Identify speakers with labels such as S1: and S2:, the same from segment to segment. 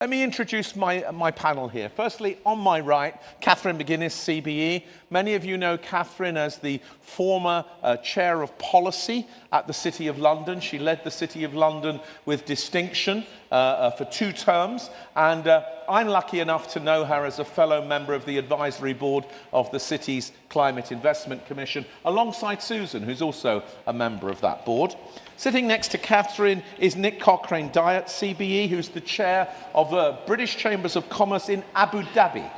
S1: Let me introduce my panel here. Firstly, on my right, Catherine McGuinness, CBE. Many of you know Catherine as the former Chair of Policy at the City of London. She led the City of London with distinction for 2 terms, and I'm lucky enough to know her as a fellow member of the Advisory Board of the City's Climate Investment Commission, alongside Susan, who's also a member of that board. Sitting next to Catherine is Nick Cochrane-Dyet, CBE, who's the chair of the British Chambers of Commerce in Abu Dhabi.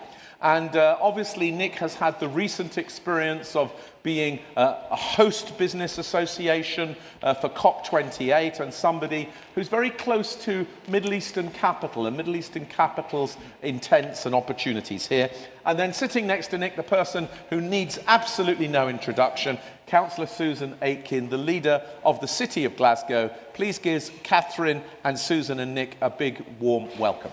S1: And obviously, Nick has had the recent experience of being a host business association for COP28 and somebody who's very close to Middle Eastern capital and Middle Eastern capital's intents and opportunities here. And then sitting next to Nick, the person who needs absolutely no introduction, Councillor Susan Aitken, the leader of the City of Glasgow. Please give Catherine and Susan and Nick a big, warm welcome.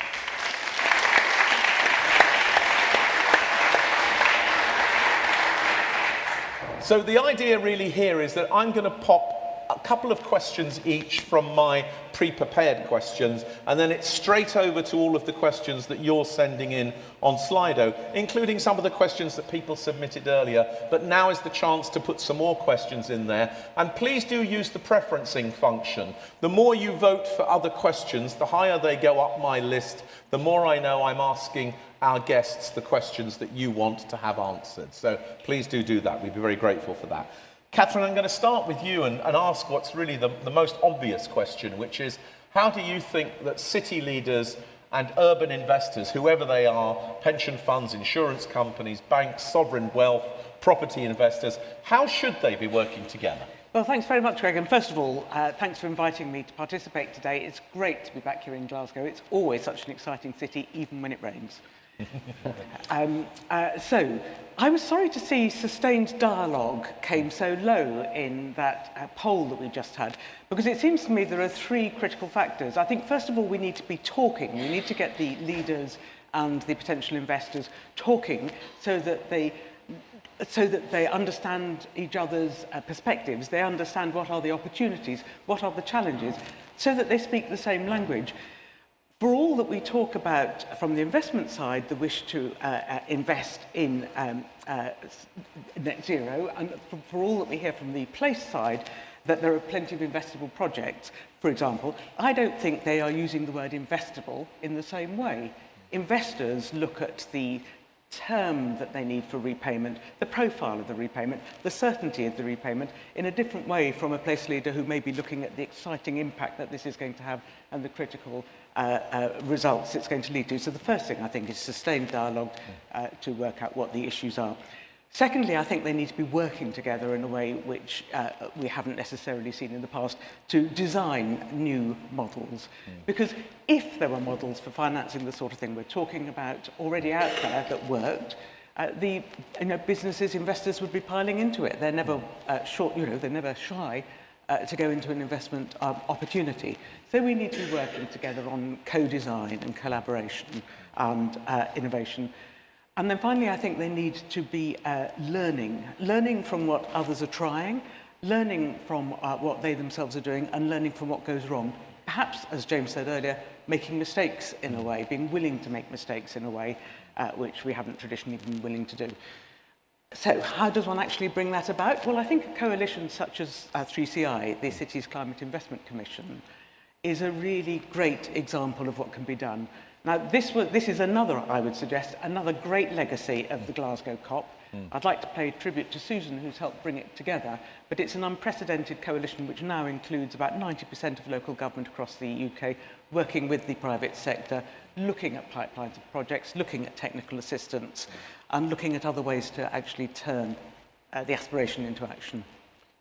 S1: So the idea really here is that I'm going to pop a couple of questions each from my pre-prepared questions, and then it's straight over to all of the questions that you're sending in on Slido, including some of the questions that people submitted earlier. But now is the chance to put some more questions in there. And please do use the preferencing function. The more you vote for other questions, the higher they go up my list, the more I know I'm asking our guests the questions that you want to have answered. So please do that. We'd be very grateful for that. Catherine, I'm going to start with you and ask what's really the most obvious question, which is, how do you think that city leaders and urban investors, whoever they are, pension funds, insurance companies, banks, sovereign wealth, property investors, how should they be working together?
S2: Well, thanks very much, Greg. And first of all, thanks for inviting me to participate today. It's great to be back here in Glasgow. It's always such an exciting city, even when it rains. So, I was sorry to see sustained dialogue came so low in that poll that we just had, because it seems to me there are 3 critical factors. I think, first of all, we need to be talking. We need to get the leaders and the potential investors talking so that they understand each other's perspectives, they understand what are the opportunities, what are the challenges, so that they speak the same language. For all that we talk about from the investment side, the wish to invest in net zero, and for all that we hear from the place side, that there are plenty of investable projects, for example, I don't think they are using the word investable in the same way. Investors look at the term that they need for repayment, the profile of the repayment, the certainty of the repayment in a different way from a place leader who may be looking at the exciting impact that this is going to have and the critical results it's going to lead to. So the first thing I think is sustained dialogue to work out what the issues are. Secondly, I think they need to be working together in a way which we haven't necessarily seen in the past, to design new models. Because if there were models for financing the sort of thing we're talking about already out there that worked, businesses, investors would be piling into it. They're never they're never shy to go into an investment opportunity. So we need to be working together on co-design and collaboration and innovation. And then finally, I think they need to be learning from what others are trying, learning from what they themselves are doing, and learning from what goes wrong. Perhaps, as James said earlier, making mistakes in a way, being willing to make mistakes in a way which we haven't traditionally been willing to do. So how does one actually bring that about? Well, I think a coalition such as 3CI, the City's Climate Investment Commission, is a really great example of what can be done. Now, this is another, I would suggest, another great legacy of the Glasgow COP. I'd like to pay tribute to Susan, who's helped bring it together, but it's an unprecedented coalition which now includes about 90% of local government across the UK, working with the private sector, looking at pipelines of projects, looking at technical assistance, and looking at other ways to actually turn the aspiration into action.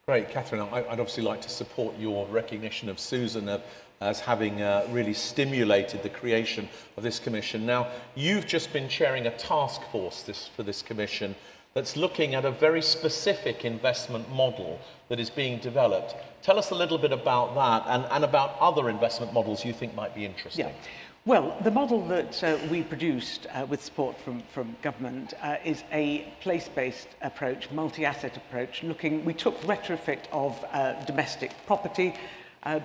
S1: Great, Catherine. I'd obviously like to support your recognition of Susan as having really stimulated the creation of this commission. Now, you've just been chairing a task force for this commission that's looking at a very specific investment model that is being developed. Tell us a little bit about that and about other investment models you think might be interesting.
S2: Yeah. Well, the model that we produced with support from government is a place-based approach, multi-asset approach. We took retrofit of domestic property,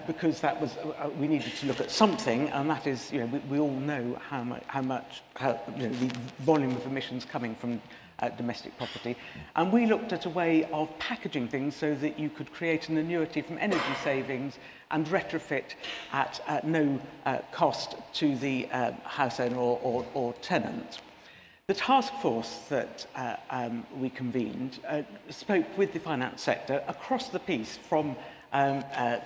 S2: because that was we needed to look at something, and that is, we all know how the volume of emissions coming from domestic property, and we looked at a way of packaging things so that you could create an annuity from energy savings and retrofit at no cost to the house owner or tenant. The task force that we convened spoke with the finance sector across the piece, from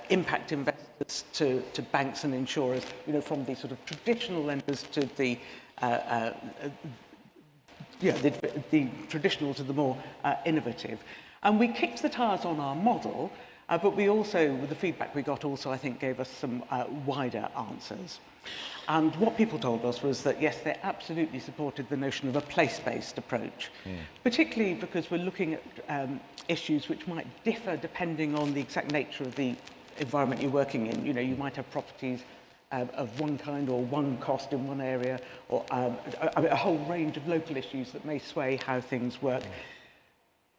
S2: impact investors to banks and insurers, from the sort of traditional lenders to the traditional to the more innovative. And we kicked the tires on our model, but we also, with the feedback we got, also I think gave us some wider answers. And what people told us was that, yes, they absolutely supported the notion of a place-based approach, particularly because we're looking at issues which might differ depending on the exact nature of the environment you're working in. You might have properties of one kind or one cost in one area, or a whole range of local issues that may sway how things work.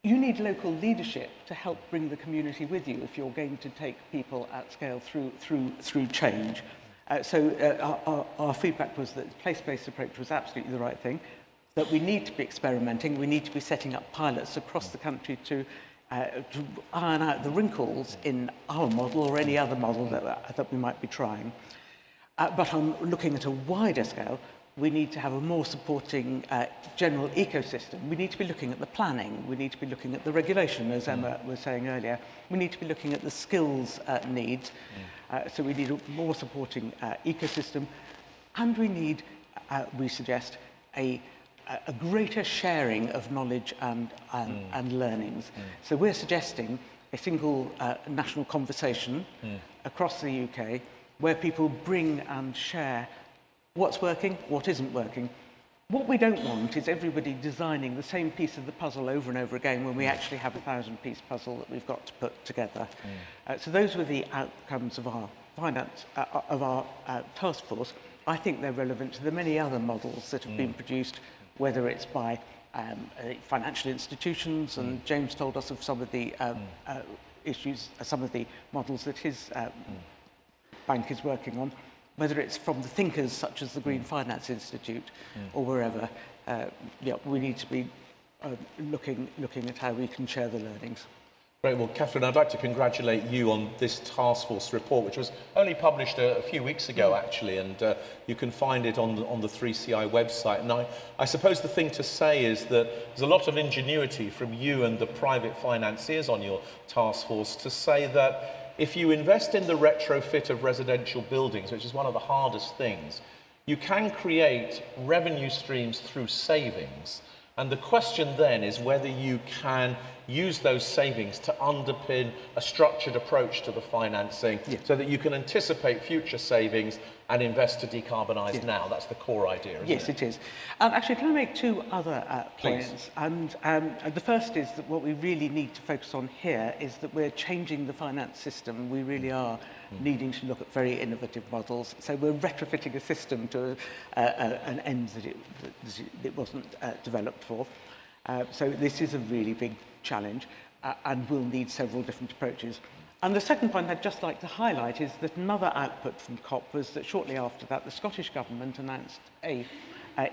S2: You need local leadership to help bring the community with you if you're going to take people at scale through change. So our feedback was that the place-based approach was absolutely the right thing, that we need to be experimenting, we need to be setting up pilots across the country to iron out the wrinkles in our model or any other model that we might be trying. But on looking at a wider scale, we need to have a more supporting general ecosystem. We need to be looking at the planning. We need to be looking at the regulation, as Emma was saying earlier. We need to be looking at the skills needs. So we need a more supporting ecosystem. And we need, we suggest, a greater sharing of knowledge and learnings. So we're suggesting a single national conversation across the UK where people bring and share what's working, what isn't working. What we don't want is everybody designing the same piece of the puzzle over and over again when we actually have a 1,000-piece puzzle that we've got to put together. So those were the outcomes of our task force. I think they're relevant to the many other models that have been produced, whether it's by financial institutions, and James told us of some of the issues, some of the models that his bank is working on, whether it's from the thinkers such as the Green Finance Institute or wherever. We need to be looking at how we can share the learnings.
S1: Great. Well, Catherine, I'd like to congratulate you on this task force report, which was only published a few weeks ago, actually, and you can find it on the 3CI website. And I suppose the thing to say is that there's a lot of ingenuity from you and the private financiers on your task force to say that if you invest in the retrofit of residential buildings, which is one of the hardest things, you can create revenue streams through savings. And the question then is whether you can use those savings to underpin a structured approach to the financing so that you can anticipate future savings and invest to decarbonise now. That's the core idea, isn't it?
S2: Yes, it is. Actually, can I make two other points? And the first is that what we really need to focus on here is that we're changing the finance system. We really are needing to look at very innovative models. So we're retrofitting a system to an end that it wasn't developed for. So this is a really big challenge and will need several different approaches. And the second point I'd just like to highlight is that another output from COP was that shortly after that, the Scottish Government announced a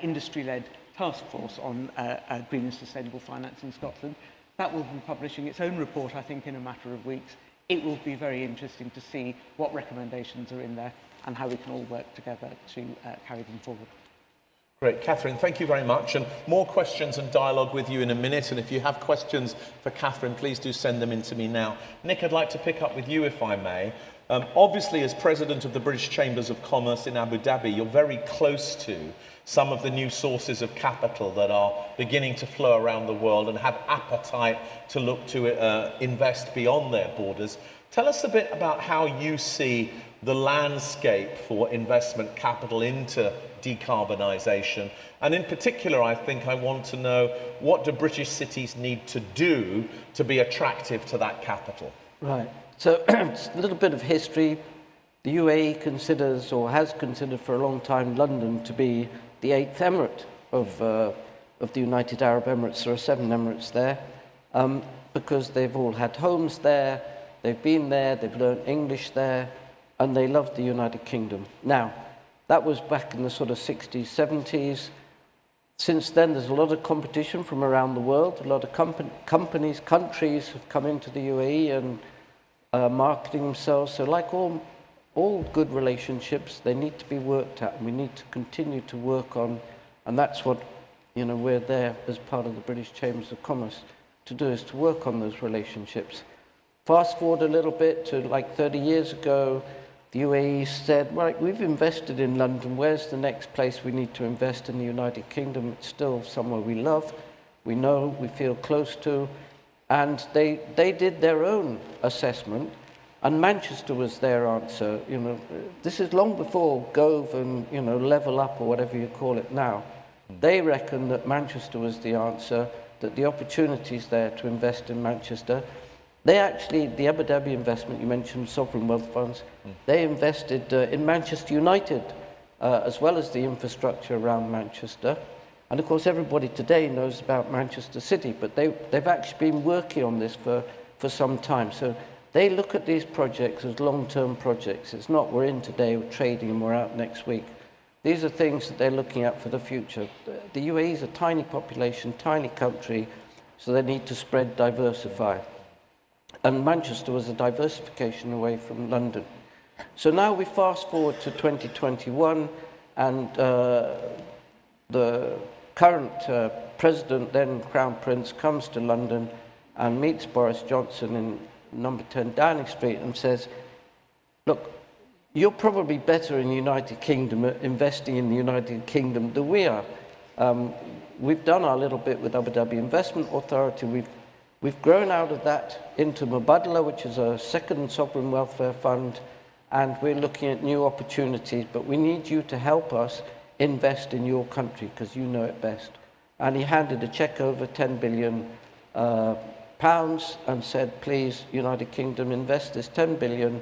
S2: industry-led task force on green and sustainable finance in Scotland. That will be publishing its own report, I think, in a matter of weeks. It will be very interesting to see what recommendations are in there and how we can all work together to carry them forward.
S1: Great. Catherine, thank you very much. And more questions and dialogue with you in a minute. And if you have questions for Catherine, please do send them in to me now. Nick, I'd like to pick up with you, if I may. Obviously, as President of the British Chambers of Commerce in Abu Dhabi, you're very close to some of the new sources of capital that are beginning to flow around the world and have appetite to look to invest beyond their borders. Tell us a bit about how you see the landscape for investment capital into decarbonisation. And in particular, I think I want to know, what do British cities need to do to be attractive to that capital?
S3: Right. So it's a little bit of history. The UAE considers, or has considered for a long time, London to be the 8th emirate of the United Arab Emirates. There are 7 emirates there because they've all had homes there. They've been there, they've learned English there, and they love the United Kingdom. Now, that was back in the sort of 60s, 70s. Since then, there's a lot of competition from around the world. A lot of companies, countries have come into the UAE and marketing themselves. So like all good relationships, they need to be worked at, and we need to continue to work on, and that's what, you know, we're there as part of the British Chambers of Commerce to do, is to work on those relationships. Fast forward a little bit to like 30 years ago, the UAE said, right, we've invested in London, where's the next place we need to invest in the United Kingdom? It's still somewhere we love, we know, we feel close to, and they did their own assessment, and Manchester was their answer. You know, this is long before Gove and, you know, Level Up or whatever you call it now. They reckon that Manchester was the answer, that the opportunities there to invest in Manchester. They actually, the Abu Dhabi investment, you mentioned sovereign wealth funds, they invested in Manchester United, as well as the infrastructure around Manchester. And of course, everybody today knows about Manchester City, but they've actually been working on this for some time. So they look at these projects as long-term projects. It's not we're in today, we're trading and we're out next week. These are things that they're looking at for the future. The UAE is a tiny population, tiny country, so they need to spread, diversify. And Manchester was a diversification away from London. So now we fast forward to 2021, and the current president, then Crown Prince, comes to London and meets Boris Johnson in number 10 Downing Street and says, look, you're probably better in the United Kingdom at investing in the United Kingdom than we are. We've done our little bit with Abu Dhabi Investment Authority. We've grown out of that into Mubadala, which is a second sovereign welfare fund, and we're looking at new opportunities, but we need you to help us invest in your country because you know it best. And he handed a cheque over 10 billion pounds and said, please, United Kingdom, invest this 10 billion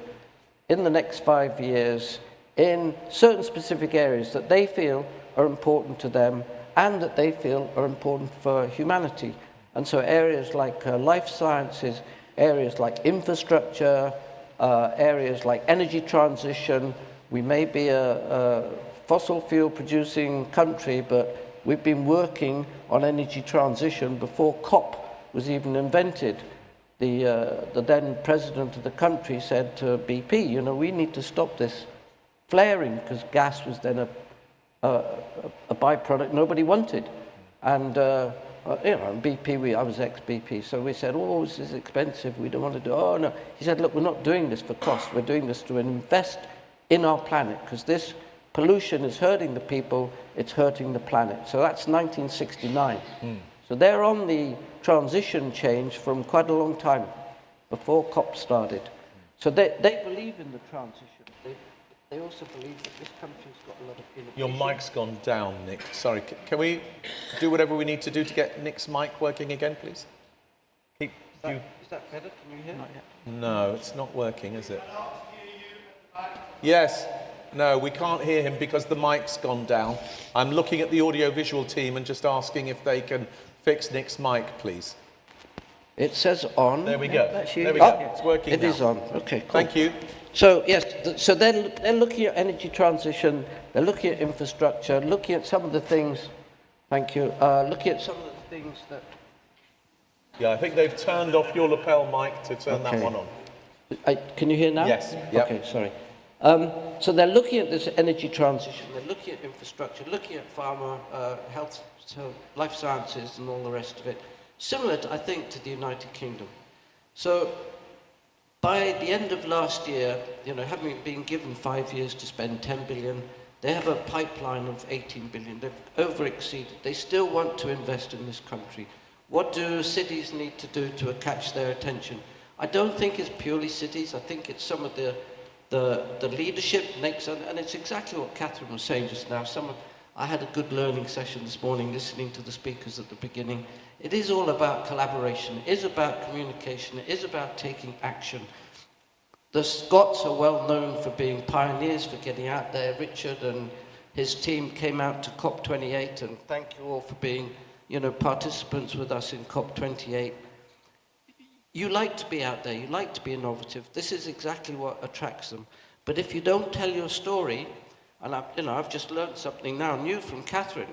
S3: in the next 5 years in certain specific areas that they feel are important to them and that they feel are important for humanity. And so areas like life sciences, areas like infrastructure, areas like energy transition. We may be a fossil fuel producing country, but we've been working on energy transition before COP was even invented. The then president of the country said to BP, you know, we need to stop this flaring, because gas was then a byproduct nobody wanted. And you know, BP, I was ex-BP, so we said, oh, this is expensive, we don't want to do it. Oh, no. He said, look, we're not doing this for cost, we're doing this to invest in our planet, because this pollution is hurting the people, it's hurting the planet. So that's 1969. So they're on the transition change from quite a long time, before COP started. So they believe in the transition. They also believe that this country's got a lot of innovation.
S1: Your mic's gone down, Nick. Sorry, can we do whatever we need to do to get Nick's mic working again, please?
S3: Is that better? Can you hear?
S2: Not yet.
S1: No, it's not working, is it? Yes. No, we can't hear him because the mic's gone down. I'm looking at the audio-visual team and just asking if they can fix Nick's mic, please.
S3: It says on.
S1: There we go.
S2: That's you.
S1: There we go.
S3: Oh,
S1: It's working
S3: It
S1: now.
S3: is on. Okay, cool.
S1: Thank you.
S3: So, yes, so they're looking at energy transition, they're looking at infrastructure, looking at some of the things, thank you, looking at some of the things that...
S1: Yeah, I think they've turned off your lapel mic to turn that
S3: Okay.
S1: one on.
S3: Can you hear now?
S1: Yes, yep.
S3: Okay, sorry. So they're looking at this energy transition, they're looking at infrastructure, looking at pharma, health, so life sciences and all the rest of it. Similar, I think, to the United Kingdom. So by the end of last year, you know, having been given 5 years to spend 10 billion, they have a pipeline of 18 billion. They've over-exceeded. They still want to invest in this country. What do cities need to do to catch their attention? I don't think it's purely cities. I think it's some of the leadership makes, and it's exactly what Catherine was saying just now. I had a good learning session this morning listening to the speakers at the beginning. It is all about collaboration, it is about communication, it is about taking action. The Scots are well known for being pioneers, for getting out there. Richard and his team came out to COP28, and thank you all for being, you know, participants with us in COP28. you like to be out there, you like to be innovative. This is exactly what attracts them. But if you don't tell your story, and I've just learned something now new from Catherine,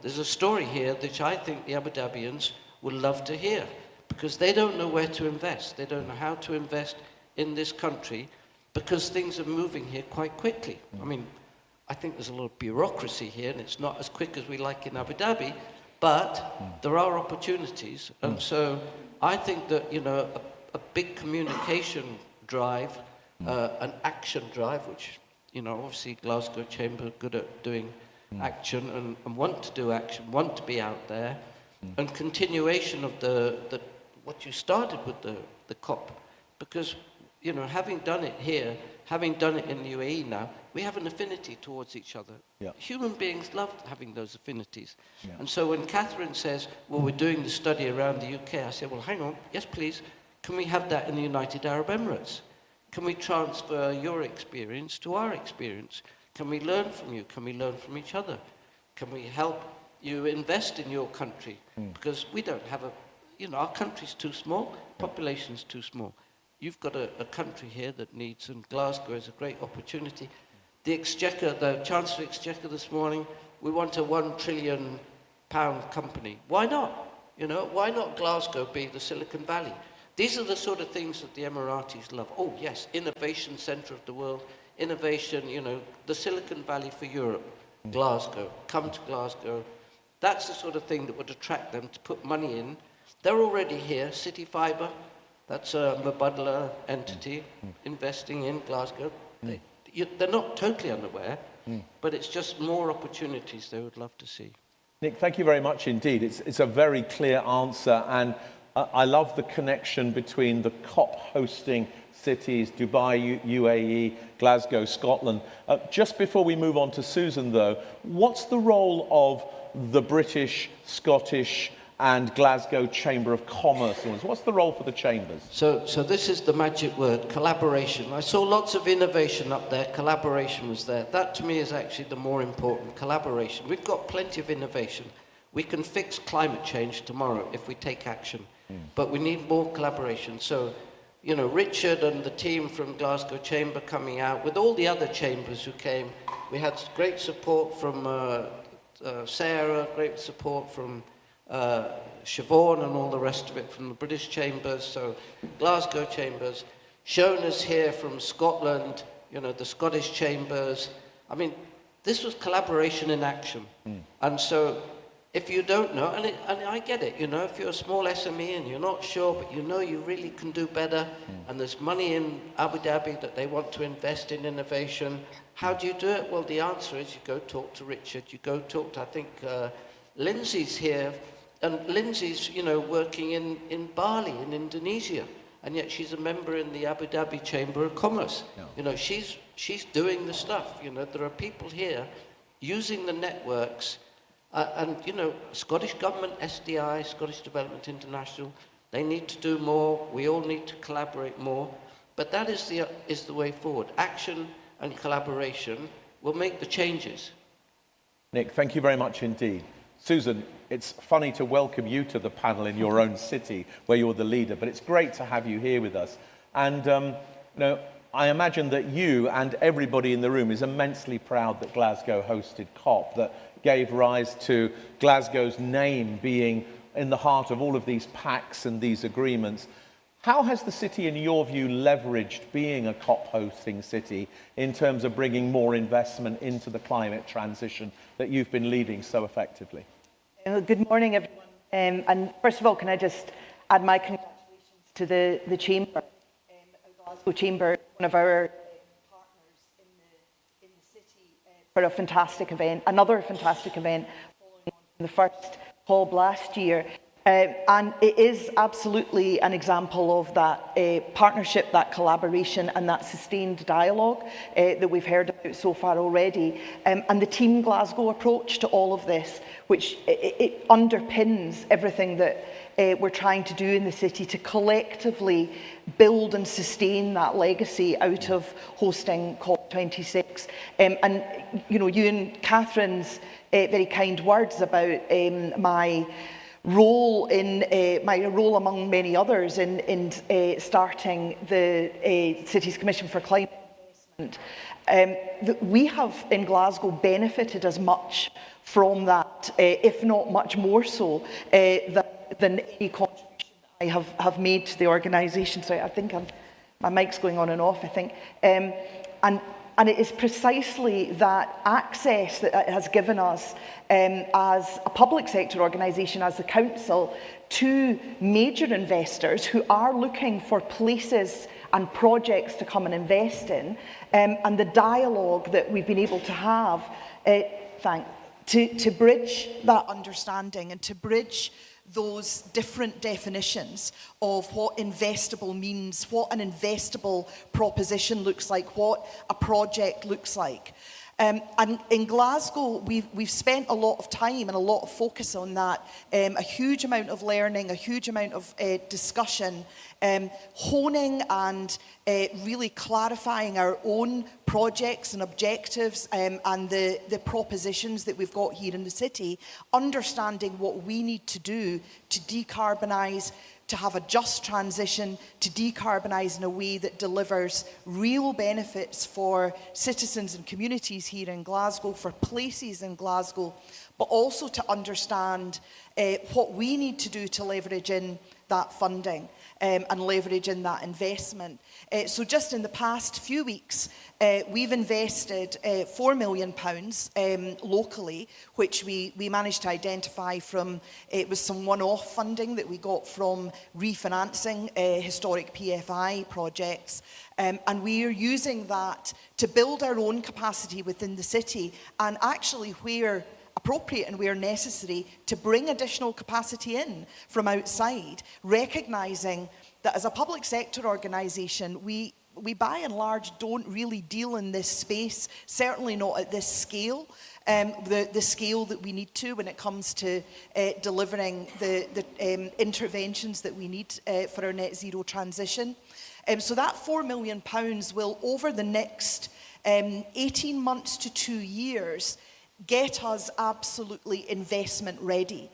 S3: there's a story here that I think the Abu Dhabians would love to hear, because they don't know where to invest. They don't know how to invest in this country, because things are moving here quite quickly. I mean, I think there's a lot of bureaucracy here, and it's not as quick as we like in Abu Dhabi, but there are opportunities. And so I think that, a big communication drive, an action drive, which, obviously Glasgow Chamber are good at doing action and want to do action, want to be out there, and continuation of the what you started with the COP, because, having done it here, having done it in the UAE now, we have an affinity towards each other. Yeah. Human beings love having those affinities. Yeah. And so when Catherine says, well, we're doing the study around the UK, I say, well, hang on, yes, please, can we have that in the United Arab Emirates? Can we transfer your experience to our experience? Can we learn from you? Can we learn from each other? Can we help you invest in your country? Because we don't have our country's too small, population's too small. You've got a country here that needs, and Glasgow is a great opportunity. The Exchequer, the Chancellor Exchequer this morning, we want a £1 trillion company. Why not? Why not Glasgow be the Silicon Valley? These are the sort of things that the Emiratis love. Oh yes, innovation centre of the world, innovation, the Silicon Valley for Europe, Glasgow, come to Glasgow. That's the sort of thing that would attract them to put money in. They're already here, City Fibre, that's a Mubadala entity investing in Glasgow. They're not totally unaware, but it's just more opportunities they would love to see.
S1: Nick, thank you very much indeed. It's a very clear answer, and I love the connection between the COP hosting cities, Dubai, UAE, Glasgow, Scotland. Just before we move on to Susan, though, what's the role of the British, Scottish, and Glasgow Chamber of Commerce? What's the role for the chambers?
S3: So this is the magic word, collaboration. I saw lots of innovation up there, collaboration was there. That to me is actually the more important, collaboration. We've got plenty of innovation. We can fix climate change tomorrow if we take action, but we need more collaboration. So, Richard and the team from Glasgow Chamber coming out, with all the other chambers who came, we had great support from Sarah, great support from Siobhan and all the rest of it from the British chambers, so Glasgow chambers, Shona's here from Scotland, the Scottish chambers. I mean, this was collaboration in action. And so if you don't know, and I get it, if you're a small SME and you're not sure, but you really can do better, and there's money in Abu Dhabi that they want to invest in innovation, how do you do it? Well, the answer is you go talk to Richard, you go talk to, I think, Lindsay's here, and Lindsay's, working in Bali, in Indonesia, and yet she's a member in the Abu Dhabi Chamber of Commerce. Yeah. She's doing the stuff. There are people here using the networks, and Scottish Government, SDI, Scottish Development International, they need to do more. We all need to collaborate more, but that is the way forward. Action and collaboration will make the changes.
S1: Nick, thank you very much indeed. Susan, it's funny to welcome you to the panel in your own city where you're the leader, but it's great to have you here with us. And, I imagine that you and everybody in the room is immensely proud that Glasgow hosted COP, that gave rise to Glasgow's name being in the heart of all of these pacts and these agreements. How has the city, in your view, leveraged being a COP hosting city in terms of bringing more investment into the climate transition that you've been leading so effectively?
S4: Good morning, everyone. And first of all, can I just add my congratulations to the Chamber, the Glasgow Chamber, one of our partners in the city, for a fantastic event, another fantastic event following on from the first COB last year. And it is absolutely an example of that partnership, that collaboration and that sustained dialogue that we've heard about so far already. And the Team Glasgow approach to all of this, which it underpins everything that we're trying to do in the city to collectively build and sustain that legacy out of hosting COP26. And you and Catherine's very kind words about my role my role among many others in starting the Cities Commission for Climate Investment, we have in Glasgow benefited as much from that, if not much more so, than any contribution that I have made to the organisation. So I think my mic's going on and off, I think. And it is precisely that access that it has given us as a public sector organisation, as the council, to major investors who are looking for places and projects to come and invest in, and the dialogue that we've been able to have to bridge that understanding and to bridge those different definitions of what investable means, what an investable proposition looks like, what a project looks like. And in Glasgow, we've spent a lot of time and a lot of focus on that, a huge amount of learning, a huge amount of discussion, honing and really clarifying our own projects and objectives and the propositions that we've got here in the city, understanding what we need to do to decarbonise, to have a just transition, to decarbonise in a way that delivers real benefits for citizens and communities here in Glasgow, for places in Glasgow, but also to understand what we need to do to leverage in that funding and leverage in that investment. So just in the past few weeks, we've invested £4 million locally, which we managed to identify from, it was some one-off funding that we got from refinancing historic PFI projects. And we are using that to build our own capacity within the city, and actually where appropriate and where necessary, to bring additional capacity in from outside, recognising that as a public sector organisation, we by and large don't really deal in this space, certainly not at this scale, the scale that we need to when it comes to delivering the interventions that we need for our net zero transition. So that £4 million will, over the next 18 months to 2 years, get us absolutely investment ready.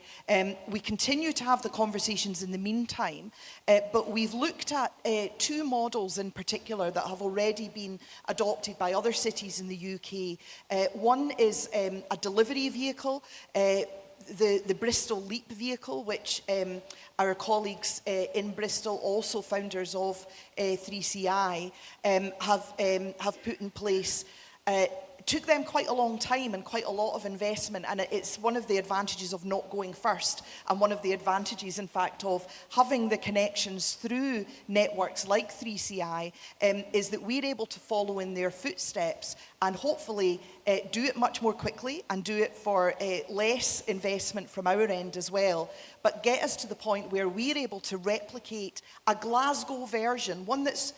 S4: We continue to have the conversations in the meantime, but we've looked at two models in particular that have already been adopted by other cities in the UK. One is a delivery vehicle, the Bristol Leap vehicle, which our colleagues in Bristol, also founders of 3CI, have put in place. Took them quite a long time and quite a lot of investment, and it's one of the advantages of not going first, and one of the advantages, in fact, of having the connections through networks like 3CI is that we're able to follow in their footsteps and hopefully do it much more quickly and do it for less investment from our end as well, but get us to the point where we're able to replicate a Glasgow version, one that's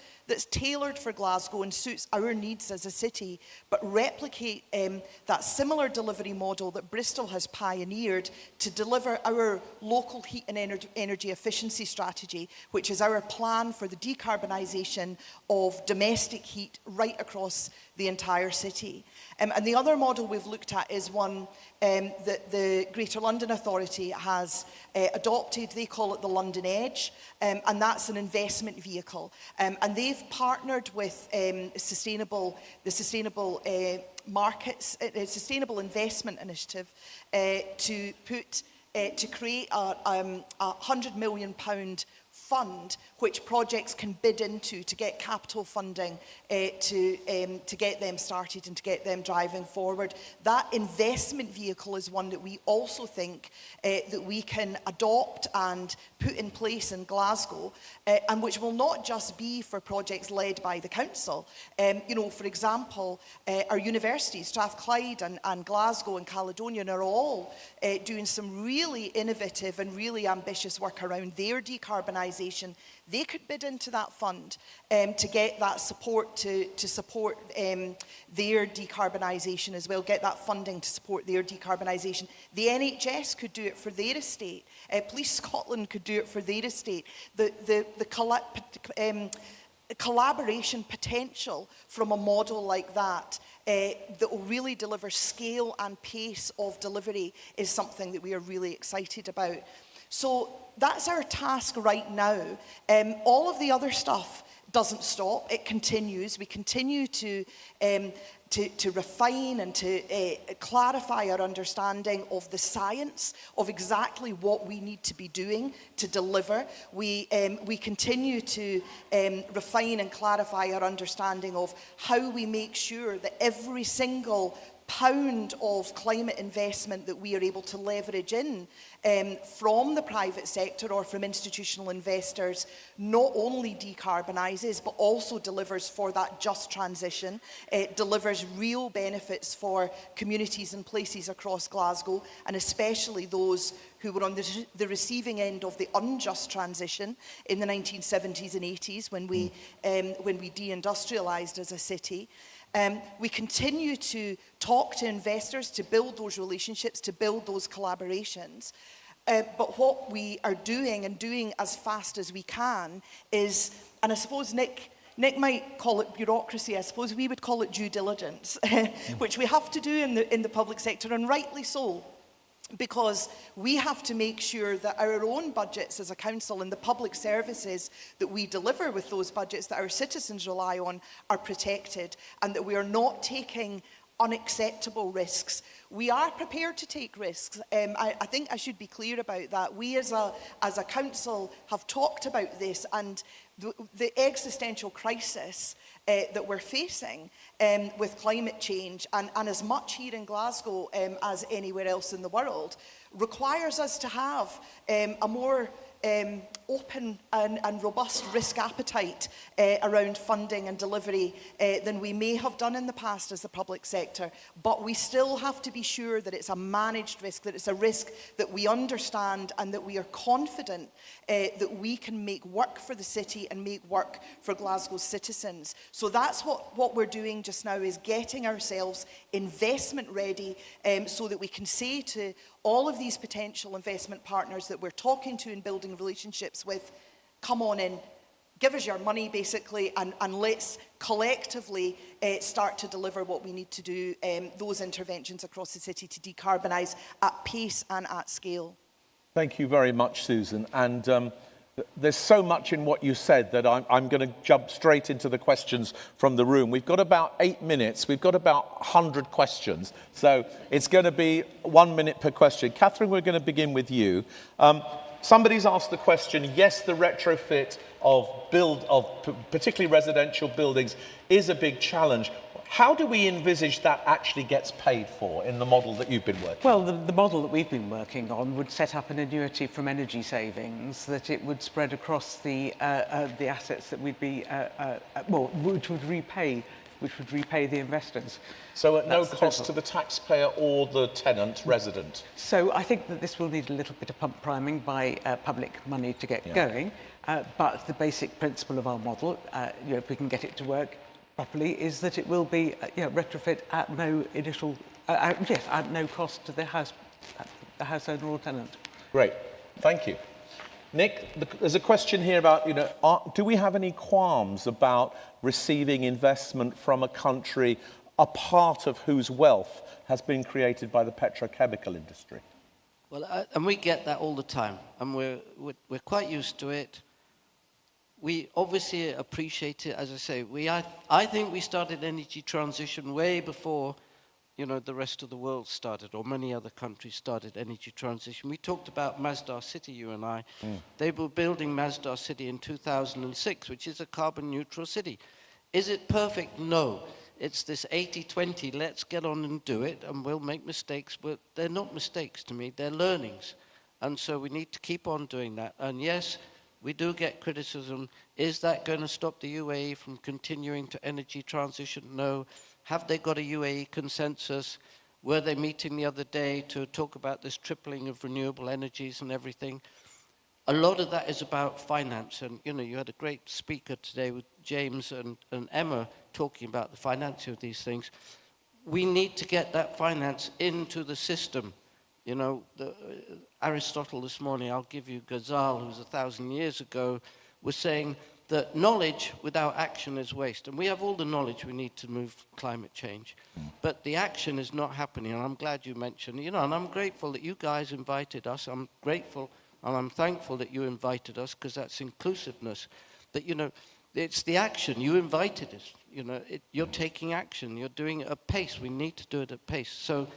S4: tailored for Glasgow and suits our needs as a city, but replicate that similar delivery model that Bristol has pioneered to deliver our local heat and energy efficiency strategy, which is our plan for the decarbonisation of domestic heat right across the entire city. And the other model we've looked at is one that the Greater London Authority has adopted. They call it the London Edge, and that's an investment vehicle. And they've partnered with the Sustainable Markets, Sustainable Investment Initiative to create a £100 million fund which projects can bid into to get capital funding to get them started and to get them driving forward. That investment vehicle is one that we also think that we can adopt and put in place in Glasgow, and which will not just be for projects led by the council. For example, our universities, Strathclyde and Glasgow and Caledonian, are all doing some really innovative and really ambitious work around their decarbonisation. They could bid into that fund to get that support to support their decarbonisation as well, get that funding to support their decarbonisation. The NHS could do it for their estate. Police Scotland could do it for their estate. The collaboration potential from a model like that that will really deliver scale and pace of delivery is something that we are really excited about. So that's our task right now. All of the other stuff doesn't stop, it continues. We continue to refine and to clarify our understanding of the science of exactly what we need to be doing to deliver. We continue to refine and clarify our understanding of how we make sure that every single pound of climate investment that we are able to leverage in from the private sector or from institutional investors not only decarbonises but also delivers for that just transition. It delivers real benefits for communities and places across Glasgow, and especially those who were on the receiving end of the unjust transition in the 1970s and 80s when we deindustrialised as a city. We continue to talk to investors, to build those relationships, to build those collaborations. But what we are doing, and doing as fast as we can, is, and I suppose Nick might call it bureaucracy, I suppose we would call it due diligence, which we have to do in the public sector, and rightly so. Because we have to make sure that our own budgets as a council and the public services that we deliver with those budgets that our citizens rely on are protected, and that we are not taking unacceptable risks. We are prepared to take risks. I think I should be clear about that. We as a council have talked about this, and the existential crisis that we're facing with climate change, and as much here in Glasgow as anywhere else in the world, requires us to have a more open and robust risk appetite around funding and delivery than we may have done in the past as the public sector. But we still have to be sure that it's a managed risk, that it's a risk that we understand and that we are confident that we can make work for the city and make work for Glasgow's citizens. So that's what we're doing just now, is getting ourselves investment ready so that we can say to all of these potential investment partners that we're talking to and building relationships with, come on in, give us your money basically, and let's collectively start to deliver what we need to do, those interventions across the city to decarbonise at pace and at scale.
S1: Thank you very much, Susan. And there's so much in what you said that I'm going to jump straight into the questions from the room. We've got about 8 minutes. We've got about 100 questions. So it's going to be 1 minute per question. Catherine, we're going to begin with you. Somebody's asked the question, yes, the retrofit of particularly residential buildings is a big challenge. How do we envisage that actually gets paid for in the model that you've been working on?
S2: Well, the model that we've been working on would set up an annuity from energy savings that it would spread across the assets that we'd be, which would repay the investors.
S1: So at no cost to the taxpayer or the tenant resident?
S2: So I think that this will need a little bit of pump priming by public money to get going, but the basic principle of our model, if we can get it to work properly, is that it will be retrofit at no initial, at no cost to the house owner or tenant.
S1: Great, thank you. Nick, there's a question here about, do we have any qualms about receiving investment from a country, a part of whose wealth has been created by the petrochemical industry?
S3: Well, and we get that all the time, and we're quite used to it. We obviously appreciate it. As I say, I think we started energy transition way before, the rest of the world started, or many other countries started energy transition. We talked about Masdar City, you and I. They were building Masdar City in 2006, which is a carbon neutral city. Is it perfect? No. It's this 80-20, let's get on and do it, and we'll make mistakes, but they're not mistakes to me, they're learnings. And so we need to keep on doing that. And yes, we do get criticism. Is that going to stop the UAE from continuing to energy transition? No. Have they got a UAE consensus? Were they meeting the other day to talk about this tripling of renewable energies and everything? A lot of that is about finance. And, you had a great speaker today with James and Emma talking about the financing of these things. We need to get that finance into the system. Aristotle this morning, I'll give you Ghazal, who's 1,000 years ago, was saying that knowledge without action is waste. And we have all the knowledge we need to move climate change. But the action is not happening. And I'm glad you mentioned, and I'm grateful that you guys invited us. I'm grateful. and I'm thankful that you invited us, because that's inclusiveness. That, you know, it's the action. You invited us. You know, you're taking action. You're doing it at pace. We need to do it at pace. So,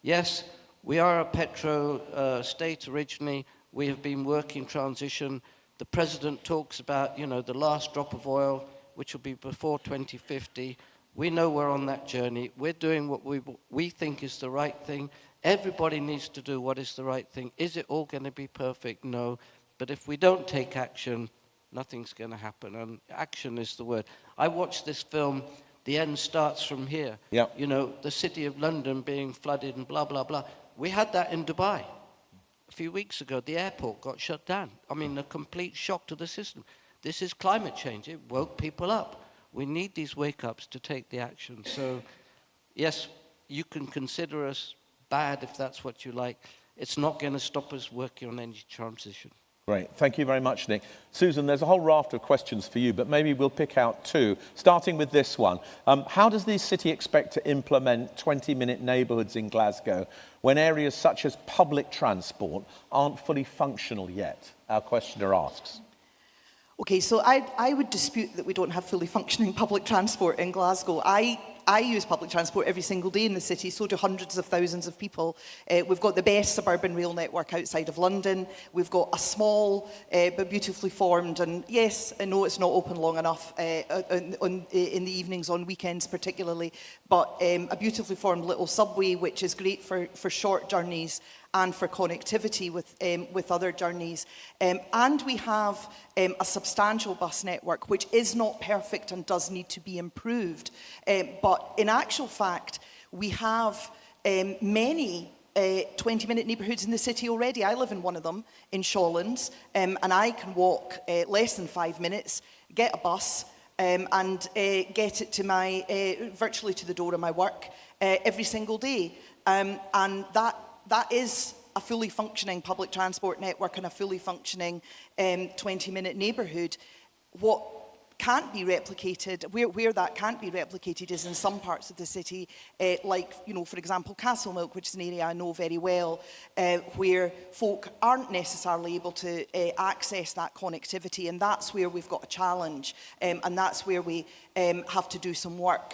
S3: yes, we are a petro state originally. We have been working transition. The president talks about, you know, the last drop of oil, which will be before 2050. We know we're on that journey. We're doing what we think is the right thing. Everybody needs to do what is the right thing. Is it all going to be perfect? No. But if we don't take action, nothing's going to happen. And action is the word. I watched this film, The End Starts From Here.
S1: Yep.
S3: You know, the city of London being flooded and blah, blah, blah. We had that in Dubai. A few weeks ago, the airport got shut down. I mean, a complete shock to the system. This is climate change. It woke people up. We need these wake-ups to take the action. So, yes, you can consider us bad if that's what you like. It's not going to stop us working on energy transition.
S1: Great. Thank you very much, Nick. Susan, there's a whole raft of questions for you, but maybe we'll pick out two, starting with this one. How does the city expect to implement 20-minute neighbourhoods in Glasgow when areas such as public transport aren't fully functional yet? Our questioner asks.
S4: Okay, so I would dispute that we don't have fully functioning public transport in Glasgow. I use public transport every single day in the city, so do hundreds of thousands of people. We've got the best suburban rail network outside of London. We've got a small but beautifully formed, and yes, I know it's not open long enough in the evenings, on weekends particularly, but a beautifully formed little subway, which is great for short journeys and for connectivity with other journeys. And we have a substantial bus network, which is not perfect and does need to be improved. But in actual fact, we have many 20-minute neighbourhoods in the city already. I live in one of them, in Shawlands, and I can walk less than 5 minutes, get a bus, and get it to virtually to the door of my work every single day. And that is a fully functioning public transport network and a fully functioning 20-minute neighbourhood. What can't be replicated, where that can't be replicated, is in some parts of the city, like, you know, for example, Castlemilk, which is an area I know very well, where folk aren't necessarily able to access that connectivity, and that's where we've got a challenge, and that's where we have to do some work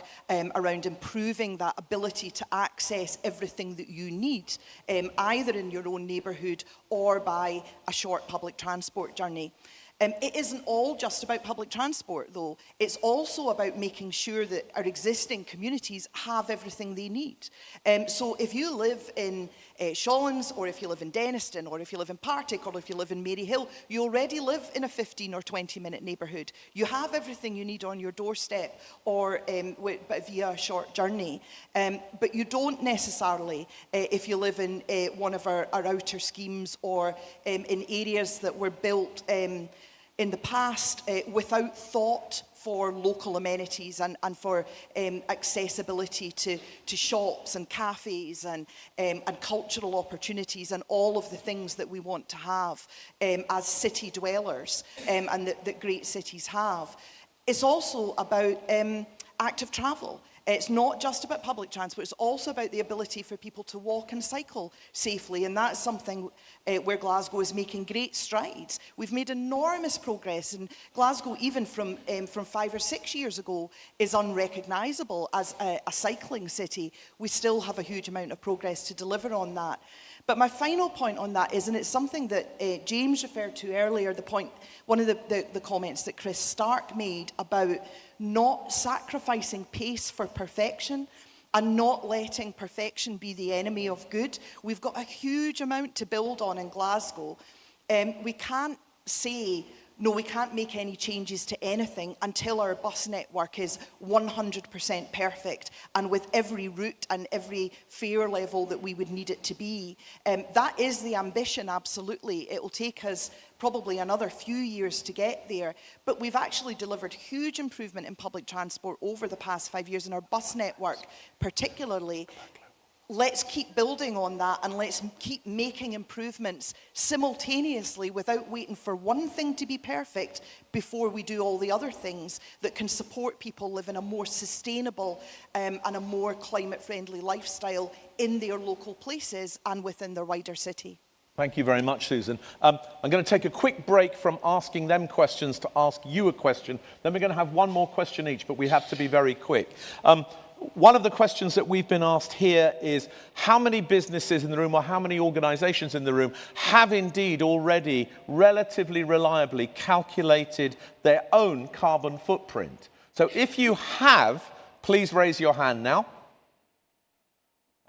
S4: around improving that ability to access everything that you need, either in your own neighbourhood or by a short public transport journey. It isn't all just about public transport, though. It's also about making sure that our existing communities have everything they need. So if you live in Shawlands, or if you live in Denniston, or if you live in Partick, or if you live in Maryhill, you already live in a 15 or 20-minute neighbourhood. You have everything you need on your doorstep, or via a short journey. But you don't necessarily, if you live in one of our outer schemes, or in areas that were built in the past without thought for local amenities and for accessibility to shops and cafes and cultural opportunities and all of the things that we want to have as city dwellers and that great cities have. It's also about active travel. It's not just about public transport, it's also about the ability for people to walk and cycle safely, and that's something where Glasgow is making great strides. We've made enormous progress, and Glasgow, even from 5 or 6 years ago, is unrecognisable as a cycling city. We still have a huge amount of progress to deliver on that. But my final point on that is, and it's something that James referred to earlier, one of the comments that Chris Stark made about not sacrificing pace for perfection and not letting perfection be the enemy of good. We've got a huge amount to build on in Glasgow. We can't say, no, we can't make any changes to anything until our bus network is 100% perfect and with every route and every fare level that we would need it to be. That is the ambition, absolutely. It will take us probably another few years to get there, but we've actually delivered huge improvement in public transport over the past 5 years, in our bus network particularly. Let's keep building on that, and let's keep making improvements simultaneously without waiting for one thing to be perfect before we do all the other things that can support people living a more sustainable and a more climate-friendly lifestyle in their local places and within their wider city.
S1: Thank you very much, Susan. I'm going to take a quick break from asking them questions to ask you a question. Then we're going to have one more question each, but we have to be very quick. One of the questions that we've been asked here is how many businesses in the room or how many organisations in the room have indeed already relatively reliably calculated their own carbon footprint? So if you have, please raise your hand now.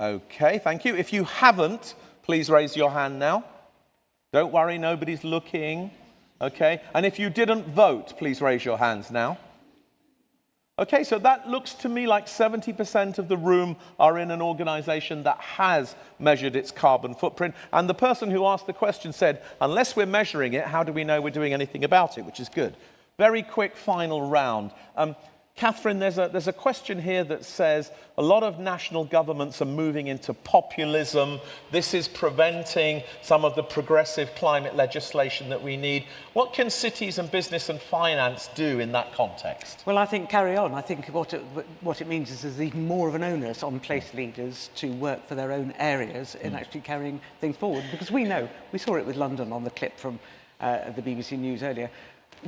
S1: Okay, thank you. If you haven't, please raise your hand now. Don't worry, nobody's looking. Okay, and if you didn't vote, please raise your hands now. Okay, so that looks to me like 70% of the room are in an organisation that has measured its carbon footprint. And the person who asked the question said, unless we're measuring it, how do we know we're doing anything about it? Which is good. Very quick final round. Catherine, there's a question here that says a lot of national governments are moving into populism. This is preventing some of the progressive climate legislation that we need. What can cities and business and finance do in that context?
S2: Well, I think carry on. I think what it means is there's even more of an onus on place leaders to work for their own areas in actually carrying things forward. Because we know, we saw it with London on the clip from the BBC News earlier,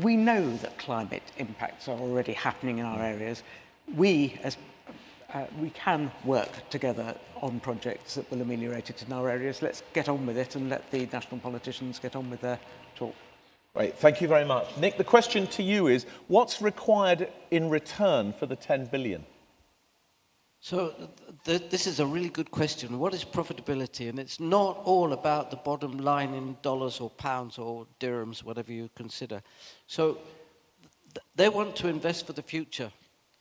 S2: we know that climate impacts are already happening in our areas. We can work together on projects that will ameliorate it in our areas. Let's get on with it and let the national politicians get on with their talk.
S1: Right, thank you very much. Nick, the question to you is, what's required in return for the 10 billion?
S3: So this is a really good question. What is profitability? And it's not all about the bottom line in dollars or pounds or dirhams, whatever you consider. So they want to invest for the future.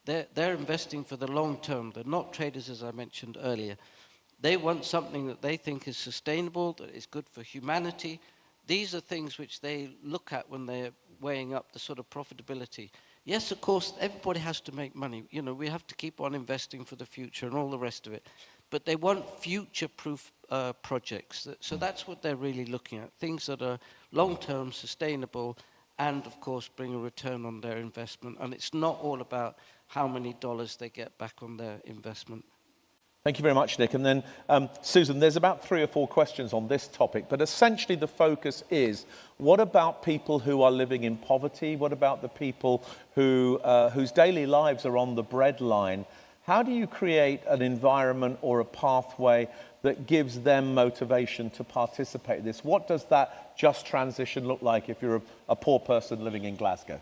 S3: They're investing for the long term. They're not traders, as I mentioned earlier. They want something that they think is sustainable, that is good for humanity. These are things which they look at when they're weighing up the sort of profitability. Yes, of course, everybody has to make money. You know, we have to keep on investing for the future and all the rest of it. But they want future-proof projects. So that's what they're really looking at, things that are long-term, sustainable, and, of course, bring a return on their investment. And it's not all about how many dollars they get back on their investment.
S1: Thank you very much, Nick. And then, Susan, there's about 3 or 4 questions on this topic, but essentially the focus is, what about people who are living in poverty? What about the people who, whose daily lives are on the breadline? How do you create an environment or a pathway that gives them motivation to participate in this? What does that just transition look like if you're a poor person living in Glasgow?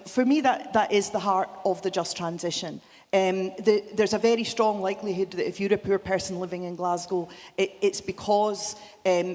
S4: For me, that is the heart of the just transition. There's a very strong likelihood that if you're a poor person living in Glasgow, it's because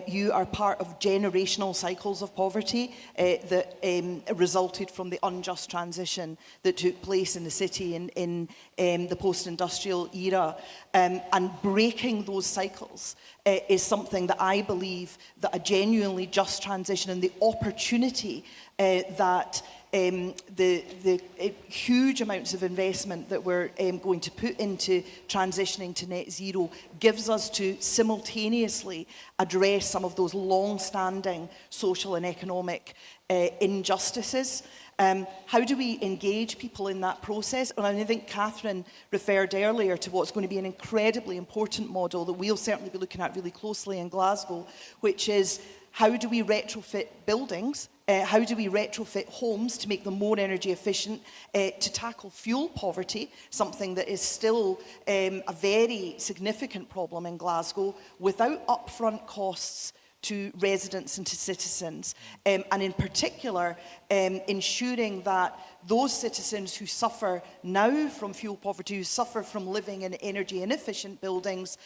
S4: you are part of generational cycles of poverty that resulted from the unjust transition that took place in the city in the post-industrial era. And breaking those cycles is something that I believe that a genuinely just transition and the opportunity that the huge amounts of investment that we're going to put into transitioning to net zero gives us to simultaneously address some of those long-standing social and economic injustices. How do we engage people in that process? And I think Catherine referred earlier to what's going to be an incredibly important model that we'll certainly be looking at really closely in Glasgow, which is how do we retrofit buildings? How do we retrofit homes to make them more energy efficient, to tackle fuel poverty, something that is still a very significant problem in Glasgow, without upfront costs to residents and to citizens, and in particular ensuring that those citizens who suffer now from fuel poverty, who suffer from living in energy inefficient buildings,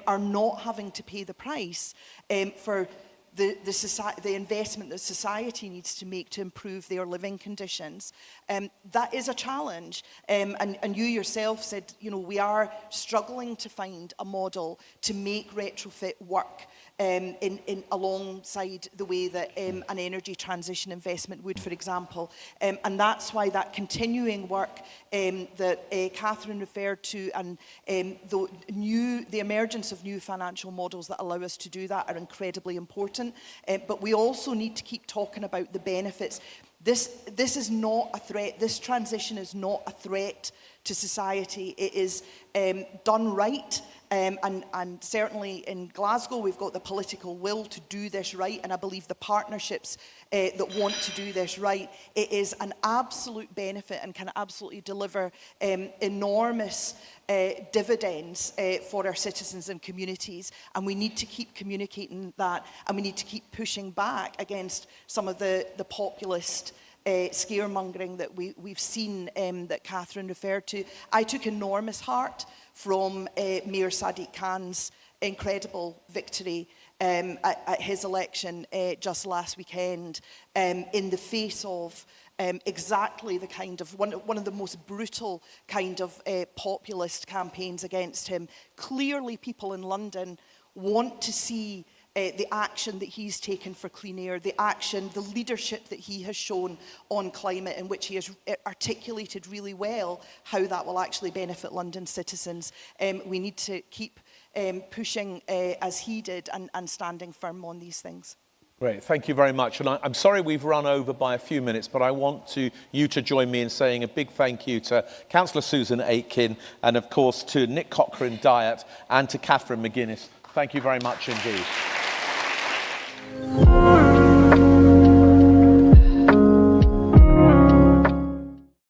S4: are not having to pay the price for the investment that society needs to make to improve their living conditions. That is a challenge. And you yourself said, you know, we are struggling to find a model to make retrofit work alongside the way that an energy transition investment would, for example. And that's why that continuing work that Catherine referred to and the emergence of new financial models that allow us to do that are incredibly important. But we also need to keep talking about the benefits. This is not a threat. This transition is not a threat to society. It is done right. And certainly in Glasgow, we've got the political will to do this right, and I believe the partnerships that want to do this right. It is an absolute benefit and can absolutely deliver enormous dividends for our citizens and communities, and we need to keep communicating that, and we need to keep pushing back against some of the populist scaremongering that we've seen that Catherine referred to. I took enormous heart from Mayor Sadiq Khan's incredible victory at his election just last weekend, in the face of exactly the kind of one of the most brutal kind of populist campaigns against him. Clearly, people in London want to see the action that he's taken for clean air, the action, the leadership that he has shown on climate, in which he has articulated really well how that will actually benefit London citizens. We need to keep pushing as he did, and standing firm on these things.
S1: Great, thank you very much. And I'm sorry we've run over by a few minutes, but I want you to join me in saying a big thank you to Councillor Susan Aitken, and of course to Nick Cochrane-Dyet and to Catherine McGuinness. Thank you very much indeed.